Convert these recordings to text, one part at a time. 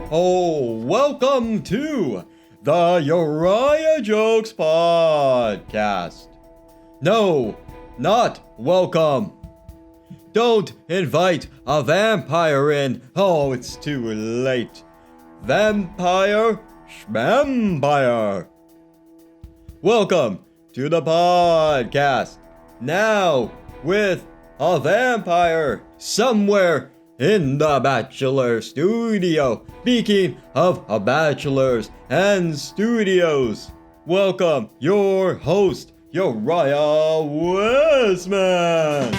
Oh, welcome to the Uriah Jokes Podcast. No, not welcome. Don't invite a vampire in. Oh, it's too late. Vampire schmampire. Welcome to the podcast. Now with a vampire somewhere in the Bachelor Studio. Speaking of bachelors and studios, welcome your host, Uriah Wesman.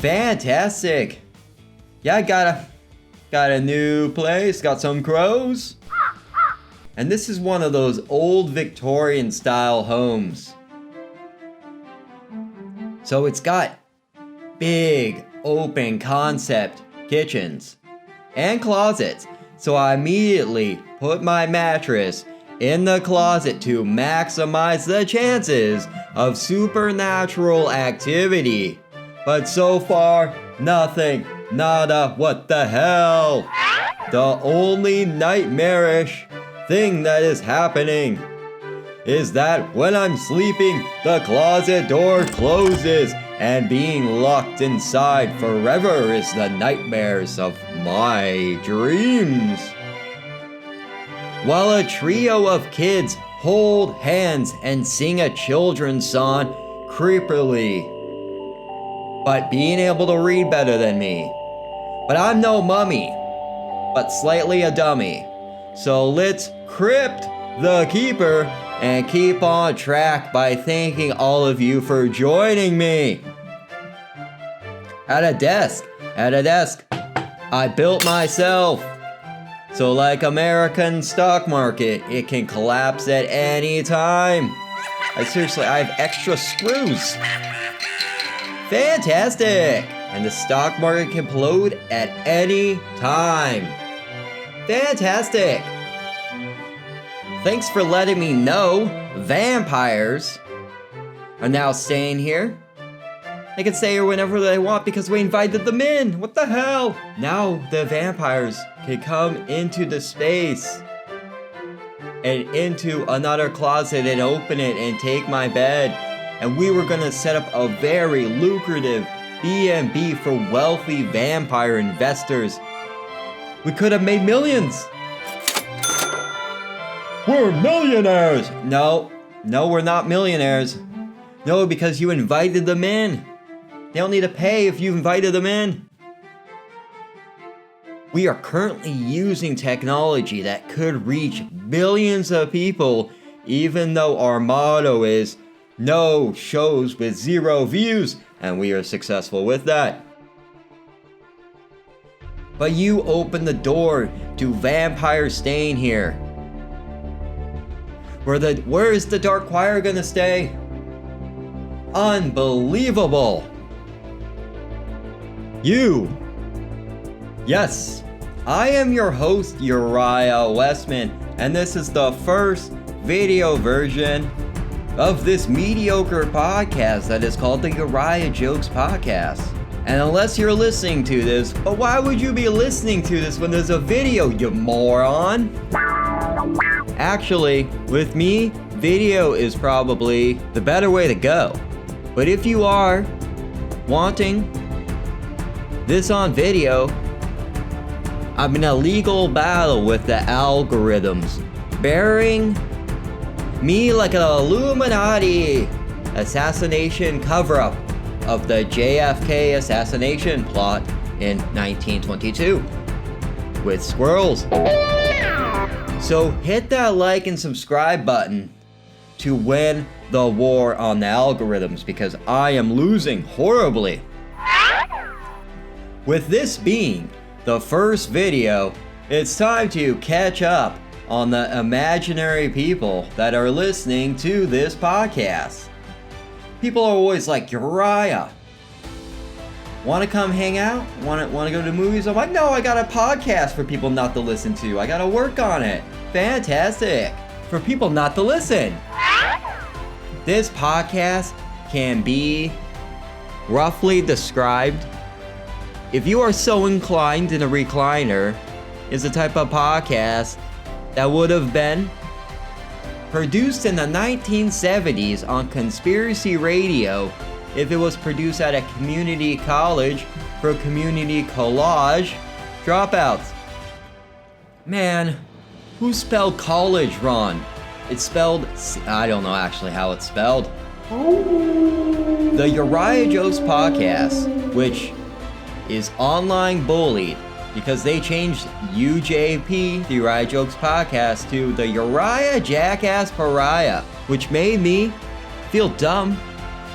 Fantastic. Yeah, I got a new place, got some crows. And this is one of those old Victorian style homes. So it's got big open concept kitchens and closets. So I immediately put my mattress in the closet to maximize the chances of supernatural activity. But so far, nothing. Nada. What the hell? The only nightmarish thing that is happening is that when I'm sleeping, the closet door closes, and being locked inside forever is the nightmares of my dreams. While a trio of kids hold hands and sing a children's song creepily, but being able to read better than me. But I'm no mummy, but slightly a dummy. So let's crypt the keeper and keep on track by thanking all of you for joining me. At a desk, I built myself. So like American stock market, it can collapse at any time. I have extra screws. Fantastic! And the stock market can implode at any time. Fantastic! Thanks for letting me know vampires are now staying here. They can stay here whenever they want because we invited them in. What the hell? Now the vampires can come into the space and into another closet and open it and take my bed. And we were gonna set up a very lucrative B&B for wealthy vampire investors. We could have made millions. We're millionaires. No, we're not millionaires. No, because you invited them in. They don't need to pay if you invited them in. We are currently using technology that could reach billions of people, even though our motto is no shows with 0 views, and we are successful with that. But you opened the door to vampires staying here. Where is the Dark Choir gonna stay? Unbelievable! Yes, I am your host, Uriah Wesman, and this is the first video version of this mediocre podcast that is called the Uriah Jokes Podcast. And unless you're listening to this, but why would you be listening to this when there's a video, you moron? Actually, with me, video is probably the better way to go. But if you are wanting this on video, I'm in a legal battle with the algorithms, bearing me like an Illuminati assassination cover-up of the JFK assassination plot in 1922 with squirrels. So hit that like and subscribe button to win the war on the algorithms, because I am losing horribly. With this being the first video, it's time to catch up on the imaginary people that are listening to this podcast. People are always like, Uriah, Want to come hang out? Want to go to the movies? I'm like, no, I got a podcast for people not to listen to. I got to work on it. Fantastic. For people not to listen. This podcast can be roughly described, if you are so inclined in a recliner, is the type of podcast that would have been produced in the 1970s on conspiracy radio if it was produced at a community college for community collage dropouts. Man, who spelled college wrong? It's spelled, I don't know actually how it's spelled. The Uriah Jokes podcast, which is online bullied because they changed UJP, the Uriah Jokes podcast, to the Uriah Jackass Pariah, which made me feel dumb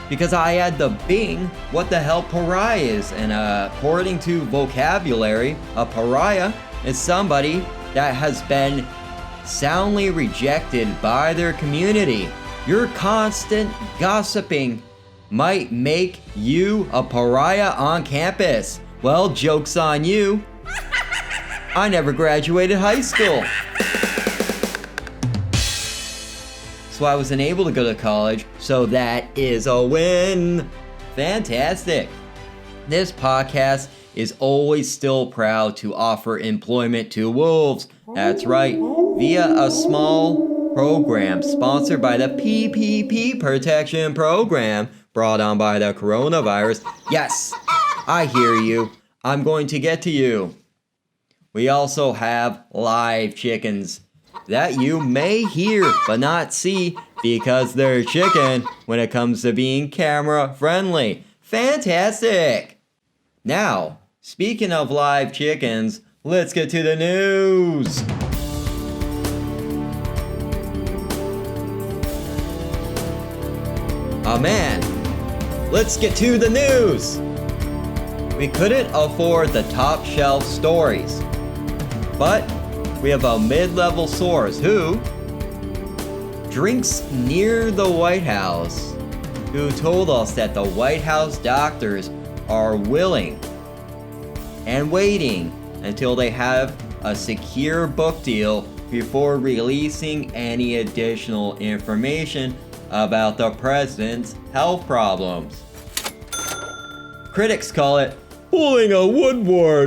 because I had to Bing what the hell pariah is, and according to vocabulary, a pariah is somebody that has been soundly rejected by their community. Your constant gossiping might make you a pariah on campus. Well, joke's on you. I never graduated high school. So I wasn't able to go to college, so that is a win. Fantastic. This podcast is always still proud to offer employment to wolves. That's right, via a small program sponsored by the PPP Protection Program brought on by the coronavirus. Yes, I hear you. I'm going to get to you. We also have live chickens that you may hear but not see because they're chicken when it comes to being camera friendly. Fantastic! Now, speaking of live chickens, let's get to the news. Oh man, let's get to the news. We couldn't afford the top shelf stories, but we have a mid-level source who drinks near the White House, who told us that the White House doctors are willing and waiting until they have a secure book deal before releasing any additional information about the president's health problems. Critics call it pulling a Woodward.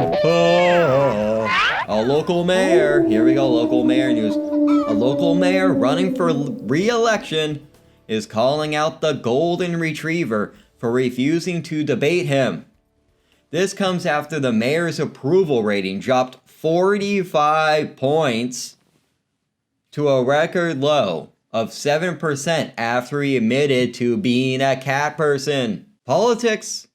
A local mayor, here we go, local mayor news. A local mayor running for re-election is calling out the golden retriever for refusing to debate him. This comes after the mayor's approval rating dropped 45 points to a record low of 7% after he admitted to being a cat person. Politics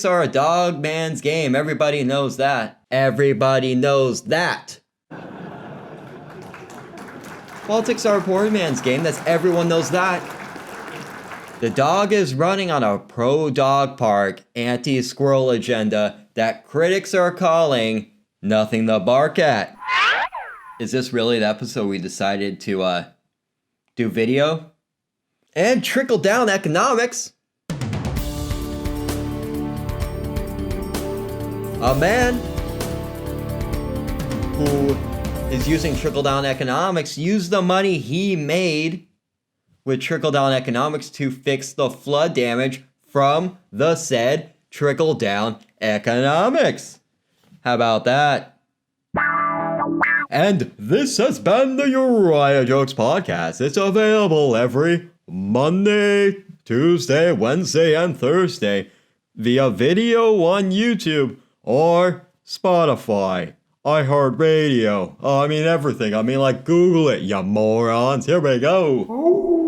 are a dog man's game. Everybody knows that. Everybody knows that. Politics are a poor man's game. Everyone knows that. The dog is running on a pro-dog park, anti-squirrel agenda that critics are calling nothing to bark at. Is this really the episode we decided to do video? And trickle-down economics. A man who is using trickle-down economics used the money he made with trickle-down economics to fix the flood damage from the said trickle-down economics. How about that? And this has been the Uriah Jokes Podcast. It's available every Monday, Tuesday, Wednesday, and Thursday via video on YouTube or Spotify, iHeartRadio. I mean everything. I mean like Google it, you morons. Here we go.